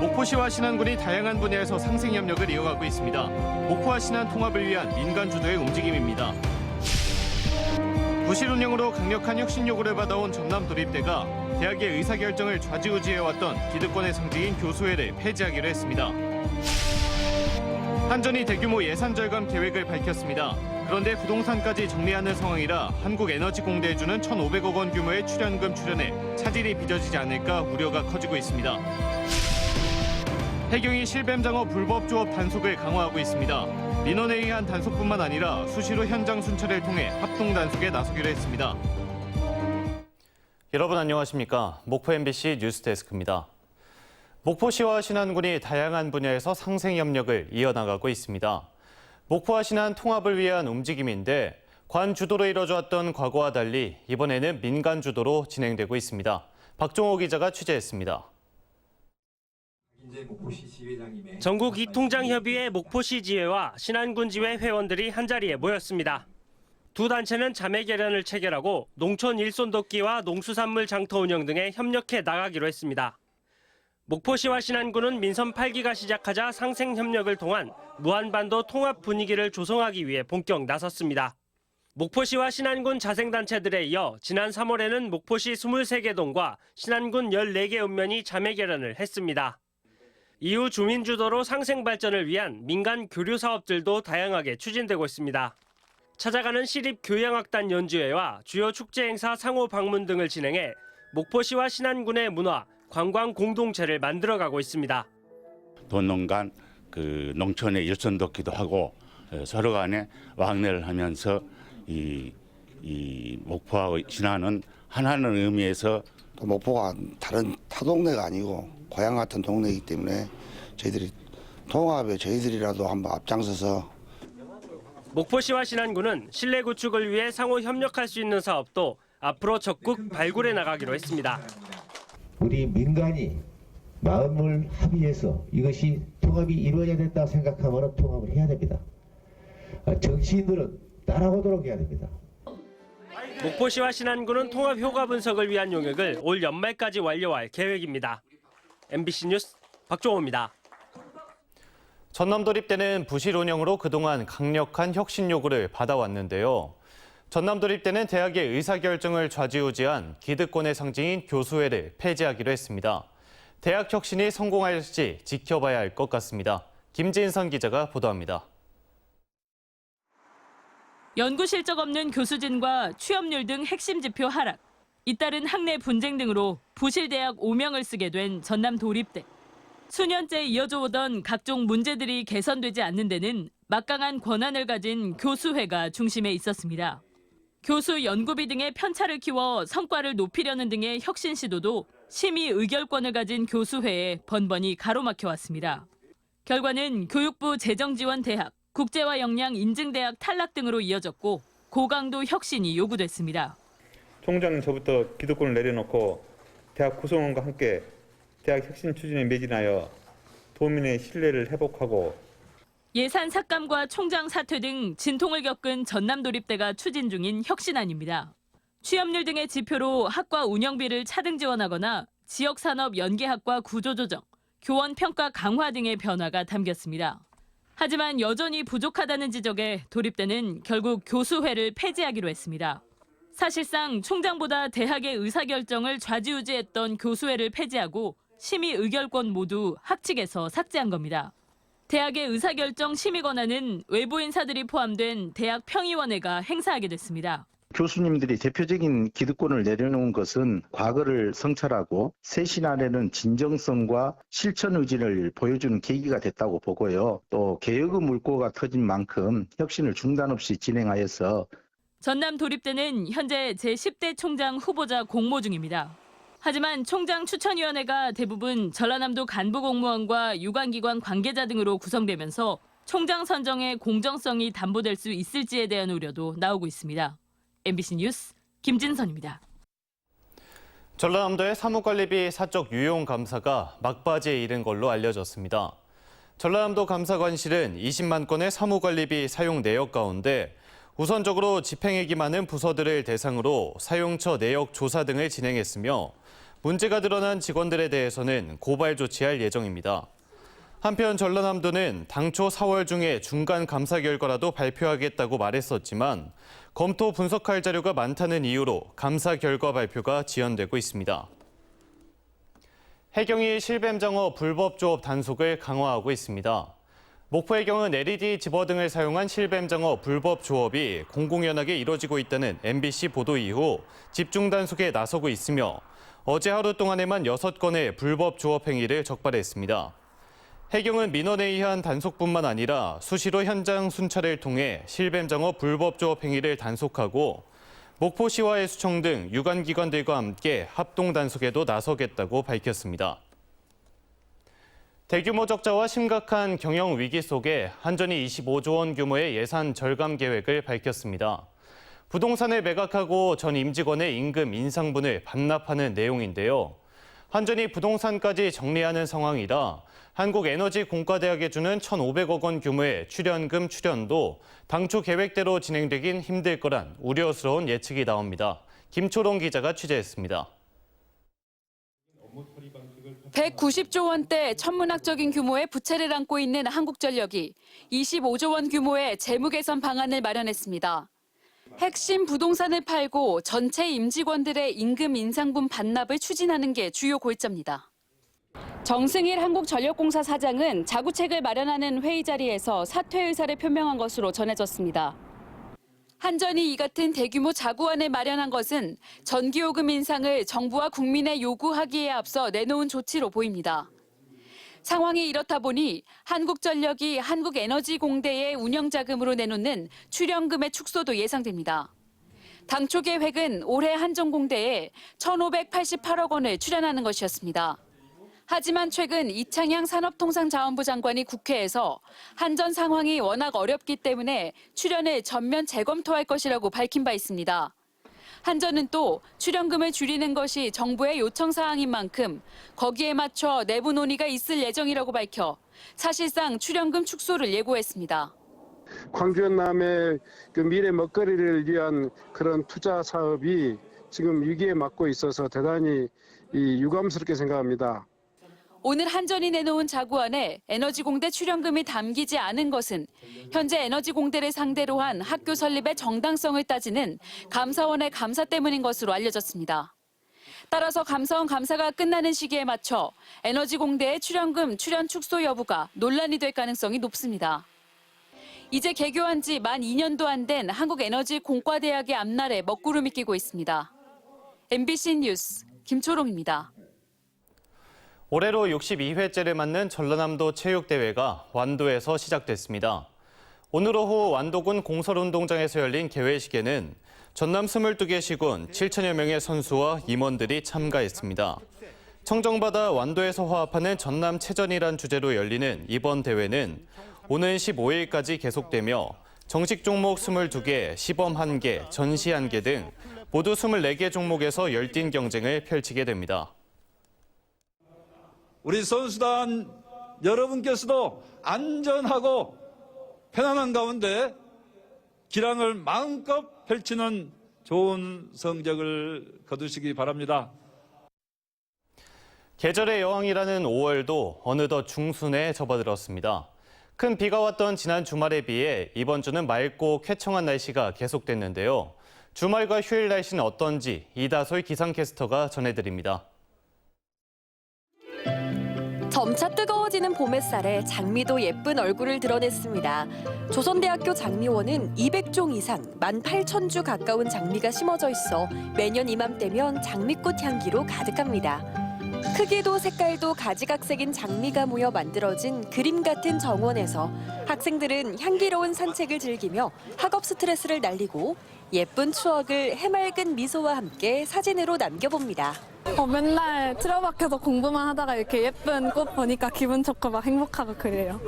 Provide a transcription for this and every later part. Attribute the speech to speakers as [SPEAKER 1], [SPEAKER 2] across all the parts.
[SPEAKER 1] 목포시와 신안군이 다양한 분야에서 상생 협력을 이어가고 있습니다. 목포와 신안 통합을 위한 민간 주도의 움직임입니다. 부실 운영으로 강력한 혁신 요구를 받아온 전남 도립대가 대학의 의사결정을 좌지우지해왔던 기득권의 상징인 교수회를 폐지하기로 했습니다. 한전이 대규모 예산 절감 계획을 밝혔습니다. 그런데 부동산까지 정리하는 상황이라 한국에너지공대에 주는 1,500억 원 규모의 출연금 출연에 차질이 빚어지지 않을까 우려가 커지고 있습니다. 해경이 실뱀장어 불법 조업 단속을 강화하고 있습니다. 민원에 의한 단속뿐만 아니라 수시로 현장 순찰을 통해 합동 단속에 나서기로 했습니다. 여러분 안녕하십니까? 목포 MBC 뉴스데스크입니다. 목포시와 신안군이 다양한 분야에서 상생 협력을 이어나가고 있습니다. 목포와 신안 통합을 위한 움직임인데 관 주도로 이뤄졌던 과거와 달리 이번에는 민간 주도로 진행되고 있습니다. 박종호 기자가 취재했습니다.
[SPEAKER 2] 전국 이통장협의회 목포시 지회와 신안군 지회 회원들이 한자리에 모였습니다. 두 단체는 자매 결연을 체결하고 농촌 일손 돕기와 농수산물 장터 운영 등에 협력해 나가기로 했습니다. 목포시와 신안군은 민선 8기가 시작하자 상생 협력을 통한 무한반도 통합 분위기를 조성하기 위해 본격 나섰습니다. 목포시와 신안군 자생단체들에 이어 지난 3월에는 목포시 23개 동과 신안군 14개 읍면이 자매 결연을 했습니다. 이후 주민 주도로 상생 발전을 위한 민간 교류 사업들도 다양하게 추진되고 있습니다. 찾아가는 시립 교양악단 연주회와 주요 축제 행사 상호 방문 등을 진행해 목포시와 신안군의 문화, 관광 공동체를 만들어가고 있습니다.
[SPEAKER 3] 도농 간 농촌에 일손 돕기도 하고 서로 간에 왕래를 하면서 이 목포와 신안은 하나는 의미에서
[SPEAKER 4] 또 목포가 다른 타동네가 아니고 고향 같은 동네이기 때문에 저희들이 통합에 저희들이라도 한번 앞장서서
[SPEAKER 2] 목포시와 신안군은 실내 구축을 위해 상호 협력할 수 있는 사업도 앞으로 적극 발굴해 나가기로 했습니다.
[SPEAKER 5] 우리 민간이 마음을 합의해서 이것이 통합이 이루어져야 된다 생각하면 통합을 해야 됩니다. 정치인들은 따라오도록 해야 됩니다.
[SPEAKER 2] 목포시와 신안군은 통합 효과 분석을 위한 용역을 올 연말까지 완료할 계획입니다. MBC 뉴스 박종호입니다.
[SPEAKER 1] 전남도립대는 부실 운영으로 그동안 강력한 혁신 요구를 받아왔는데요. 전남도립대는 대학의 의사결정을 좌지우지한 기득권의 상징인 교수회를 폐지하기로 했습니다. 대학 혁신이 성공할지 지켜봐야 할 것 같습니다. 김진선 기자가 보도합니다.
[SPEAKER 6] 연구 실적 없는 교수진과 취업률 등 핵심 지표 하락, 잇따른 학내 분쟁 등으로 부실 대학 오명을 쓰게 된 전남도립대. 수년째 이어져 오던 각종 문제들이 개선되지 않는 데는 막강한 권한을 가진 교수회가 중심에 있었습니다. 교수 연구비 등의 편차를 키워 성과를 높이려는 등의 혁신 시도도 심의 의결권을 가진 교수회에 번번이 가로막혀왔습니다. 결과는 교육부 재정지원대학, 국제화 역량 인증대학 탈락 등으로 이어졌고 고강도 혁신이 요구됐습니다.
[SPEAKER 7] 총장은 저부터 기득권을 내려놓고 대학 구성원과 함께 대학 혁신 추진에 매진하여 도민의 신뢰를 회복하고
[SPEAKER 6] 예산 삭감과 총장 사퇴 등 진통을 겪은 전남도립대가 추진 중인 혁신안입니다. 취업률 등의 지표로 학과 운영비를 차등 지원하거나 지역산업 연계학과 구조조정, 교원 평가 강화 등의 변화가 담겼습니다. 하지만 여전히 부족하다는 지적에 도립대는 결국 교수회를 폐지하기로 했습니다. 사실상 총장보다 대학의 의사결정을 좌지우지했던 교수회를 폐지하고 심의 의결권 모두 학칙에서 삭제한 겁니다. 대학의 의사결정 심의 권한은 외부 인사들이 포함된 대학 평의원회가 행사하게 됐습니다.
[SPEAKER 8] 교수님들이 대표적인 기득권을 내려놓은 것은 과거를 성찰하고 새 신안에는 진정성과 실천 의지를 보여주는 계기가 됐다고 보고요. 또 개혁의 물꼬가 터진 만큼 혁신을 중단 없이 진행하여서
[SPEAKER 6] 전남도립대는 현재 제10대 총장 후보자 공모 중입니다. 하지만 총장 추천위원회가 대부분 전라남도 간부 공무원과 유관기관 관계자 등으로 구성되면서 총장 선정의 공정성이 담보될 수 있을지에 대한 우려도 나오고 있습니다. MBC 뉴스 김진선입니다.
[SPEAKER 1] 전라남도의 사무관리비 사적 유용 감사가 막바지에 이른 걸로 알려졌습니다. 전라남도 감사관실은 20만 건의 사무관리비 사용 내역 가운데 우선적으로 집행액이 많은 부서들을 대상으로 사용처 내역 조사 등을 진행했으며 문제가 드러난 직원들에 대해서는 고발 조치할 예정입니다. 한편 전라남도는 당초 4월 중에 중간 감사 결과라도 발표하겠다고 말했었지만 검토 분석할 자료가 많다는 이유로 감사 결과 발표가 지연되고 있습니다. 해경이 실뱀장어 불법 조업 단속을 강화하고 있습니다. 목포해경은 LED 집어 등을 사용한 실뱀장어 불법 조업이 공공연하게 이뤄지고 있다는 MBC 보도 이후 집중 단속에 나서고 있으며 어제 하루 동안에만 6건의 불법 조업 행위를 적발했습니다. 해경은 민원에 의한 단속뿐만 아니라 수시로 현장 순찰을 통해 실뱀장어 불법 조업 행위를 단속하고 목포시와 해수청 등 유관기관들과 함께 합동 단속에도 나서겠다고 밝혔습니다. 대규모 적자와 심각한 경영 위기 속에 한전이 25조 원 규모의 예산 절감 계획을 밝혔습니다. 부동산을 매각하고 전 임직원의 임금 인상분을 반납하는 내용인데요. 한전이 부동산까지 정리하는 상황이라 한국에너지공과대학에 주는 1,500억 원 규모의 출연금 출연도 당초 계획대로 진행되긴 힘들 거란 우려스러운 예측이 나옵니다. 김초롱 기자가 취재했습니다.
[SPEAKER 9] 190조 원대 천문학적인 규모의 부채를 안고 있는 한국전력이 25조 원 규모의 재무 개선 방안을 마련했습니다. 핵심 부동산을 팔고 전체 임직원들의 임금 인상분 반납을 추진하는 게 주요 골자입니다. 정승일 한국전력공사 사장은 자구책을 마련하는 회의 자리에서 사퇴 의사를 표명한 것으로 전해졌습니다. 한전이 이 같은 대규모 자구안을 마련한 것은 전기요금 인상을 정부와 국민에 요구하기에 앞서 내놓은 조치로 보입니다. 상황이 이렇다 보니 한국전력이 한국에너지공대의 운영자금으로 내놓는 출연금의 축소도 예상됩니다. 당초 계획은 올해 한전공대에 1,588억 원을 출연하는 것이었습니다. 하지만 최근 이창양 산업통상자원부 장관이 국회에서 한전 상황이 워낙 어렵기 때문에 출연을 전면 재검토할 것이라고 밝힌 바 있습니다. 한전은 또 출연금을 줄이는 것이 정부의 요청 사항인 만큼 거기에 맞춰 내부 논의가 있을 예정이라고 밝혀 사실상 출연금 축소를 예고했습니다.
[SPEAKER 10] 광주 연남의 그 미래 먹거리를 위한 그런 투자 사업이 지금 위기에 맞고 있어서 대단히 유감스럽게 생각합니다.
[SPEAKER 9] 오늘 한전이 내놓은 자구안에 에너지공대 출연금이 담기지 않은 것은 현재 에너지공대를 상대로 한 학교 설립의 정당성을 따지는 감사원의 감사 때문인 것으로 알려졌습니다. 따라서 감사원 감사가 끝나는 시기에 맞춰 에너지공대의 출연금 출연 축소 여부가 논란이 될 가능성이 높습니다. 이제 개교한 지 만 2년도 안 된 한국에너지공과대학의 앞날에 먹구름이 끼고 있습니다. MBC 뉴스 김초롱입니다.
[SPEAKER 1] 올해로 62회째를 맞는 전라남도 체육대회가 완도에서 시작됐습니다. 오늘 오후 완도군 공설운동장에서 열린 개회식에는 전남 22개 시군 7천여 명의 선수와 임원들이 참가했습니다. 청정바다 완도에서 화합하는 전남체전이란 주제로 열리는 이번 대회는 오는 15일까지 계속되며 정식 종목 22개, 시범 1개, 전시 1개 등 모두 24개 종목에서 열띤 경쟁을 펼치게 됩니다.
[SPEAKER 11] 우리 선수단 여러분께서도 안전하고 편안한 가운데 기량을 마음껏 펼치는 좋은 성적을 거두시기 바랍니다.
[SPEAKER 1] 계절의 여왕이라는 5월도 어느덧 중순에 접어들었습니다. 큰 비가 왔던 지난 주말에 비해 이번 주는 맑고 쾌청한 날씨가 계속됐는데요. 주말과 휴일 날씨는 어떤지 이다솔 기상캐스터가 전해드립니다.
[SPEAKER 12] 점차 뜨거워지는 봄 햇살에 장미도 예쁜 얼굴을 드러냈습니다. 조선대학교 장미원은 200종 이상 18,000주 가까운 장미가 심어져 있어 매년 이맘때면 장미꽃 향기로 가득합니다. 크기도 색깔도 가지각색인 장미가 모여 만들어진 그림 같은 정원에서 학생들은 향기로운 산책을 즐기며 학업 스트레스를 날리고 예쁜 추억을 해맑은 미소와 함께 사진으로 남겨봅니다.
[SPEAKER 13] 맨날 틀어박혀서 공부만 하다가 이렇게 예쁜 꽃 보니까 기분 좋고 막 행복하고 그래요.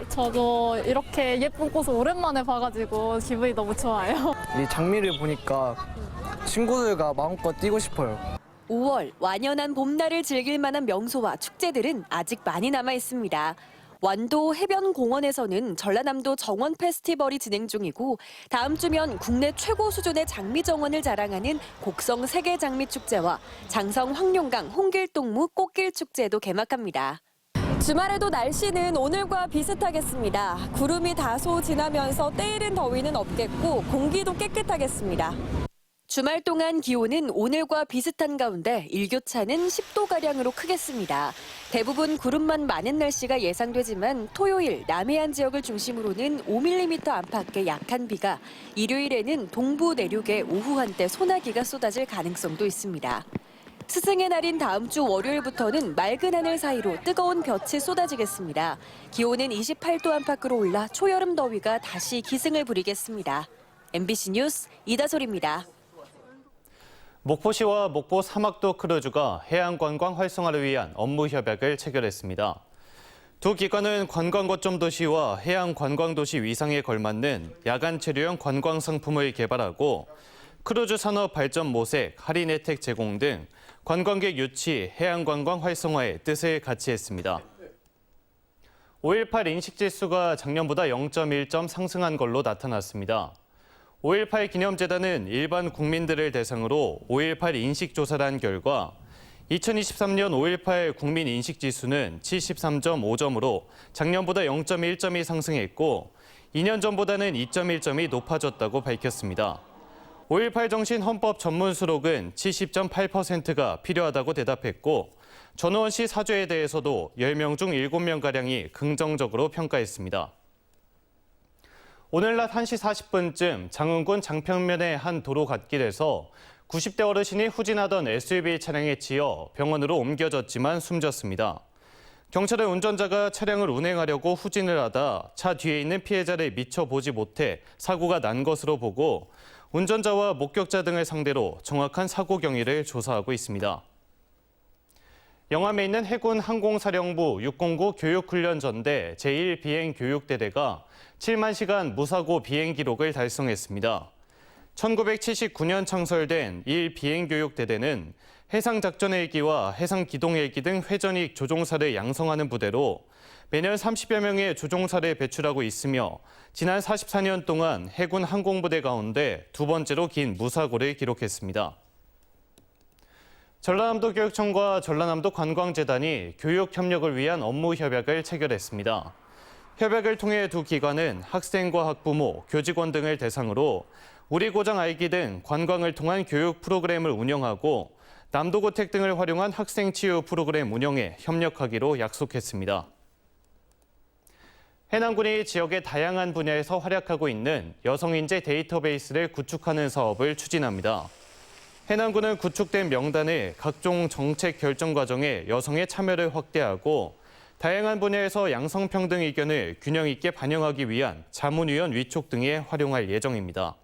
[SPEAKER 13] 저도 이렇게 예쁜 꽃을 오랜만에 봐가지고 기분이 너무 좋아요.
[SPEAKER 14] 이 장미를 보니까 친구들과 마음껏 뛰고 싶어요.
[SPEAKER 12] 5월 완연한 봄날을 즐길 만한 명소와 축제들은 아직 많이 남아 있습니다. 완도 해변공원에서는 전라남도 정원 페스티벌이 진행 중이고 다음 주면 국내 최고 수준의 장미 정원을 자랑하는 곡성 세계 장미 축제와 장성 황룡강 홍길동무 꽃길 축제도 개막합니다.
[SPEAKER 15] 주말에도 날씨는 오늘과 비슷하겠습니다. 구름이 다소 지나면서 때이른 더위는 없겠고 공기도 깨끗하겠습니다.
[SPEAKER 12] 주말 동안 기온은 오늘과 비슷한 가운데 일교차는 10도가량으로 크겠습니다. 대부분 구름만 많은 날씨가 예상되지만 토요일 남해안 지역을 중심으로는 5mm 안팎의 약한 비가, 일요일에는 동부 내륙에 오후 한때 소나기가 쏟아질 가능성도 있습니다. 스승의 날인 다음 주 월요일부터는 맑은 하늘 사이로 뜨거운 볕이 쏟아지겠습니다. 기온은 28도 안팎으로 올라 초여름 더위가 다시 기승을 부리겠습니다. MBC 뉴스 이다솔입니다.
[SPEAKER 1] 목포시와 목포 사막도 크루즈가 해양관광 활성화를 위한 업무 협약을 체결했습니다. 두 기관은 관광거점 도시와 해양관광도시 위상에 걸맞는 야간 체류형 관광 상품을 개발하고 크루즈 산업 발전 모색, 할인 혜택 제공 등 관광객 유치, 해양관광 활성화에 뜻을 같이 했습니다. 5.18 인식지수가 작년보다 0.1점 상승한 걸로 나타났습니다. 5.18 기념재단은 일반 국민들을 대상으로 5.18 인식조사를 한 결과 2023년 5.18 국민 인식지수는 73.5점으로 작년보다 0.1점이 상승했고 2년 전보다는 2.1점이 높아졌다고 밝혔습니다. 5.18 정신 헌법 전문 수록은 70.8%가 필요하다고 대답했고 전우원 씨 사죄에 대해서도 10명 중 7명가량이 긍정적으로 평가했습니다. 오늘 낮 1시 40분쯤 장흥군 장평면의 한 도로 갓길에서 90대 어르신이 후진하던 SUV 차량에 치여 병원으로 옮겨졌지만 숨졌습니다. 경찰은 운전자가 차량을 운행하려고 후진을 하다 차 뒤에 있는 피해자를 미처 보지 못해 사고가 난 것으로 보고 운전자와 목격자 등을 상대로 정확한 사고 경위를 조사하고 있습니다. 영암에 있는 해군 항공사령부 609 교육훈련전대 제1비행교육대대가 7만 시간 무사고 비행 기록을 달성했습니다. 1979년 창설된 1비행교육대대는 해상작전헬기와 해상기동헬기 등 회전익 조종사를 양성하는 부대로 매년 30여 명의 조종사를 배출하고 있으며 지난 44년 동안 해군 항공부대 가운데 두 번째로 긴 무사고를 기록했습니다. 전라남도 교육청과 전라남도 관광재단이 교육 협력을 위한 업무 협약을 체결했습니다. 협약을 통해 두 기관은 학생과 학부모, 교직원 등을 대상으로 우리 고장 알기 등 관광을 통한 교육 프로그램을 운영하고 남도고택 등을 활용한 학생 치유 프로그램 운영에 협력하기로 약속했습니다. 해남군이 지역의 다양한 분야에서 활약하고 있는 여성인재 데이터베이스를 구축하는 사업을 추진합니다. 해남군은 구축된 명단을 각종 정책 결정 과정에 여성의 참여를 확대하고 다양한 분야에서 양성평등 의견을 균형 있게 반영하기 위한 자문위원 위촉 등에 활용할 예정입니다.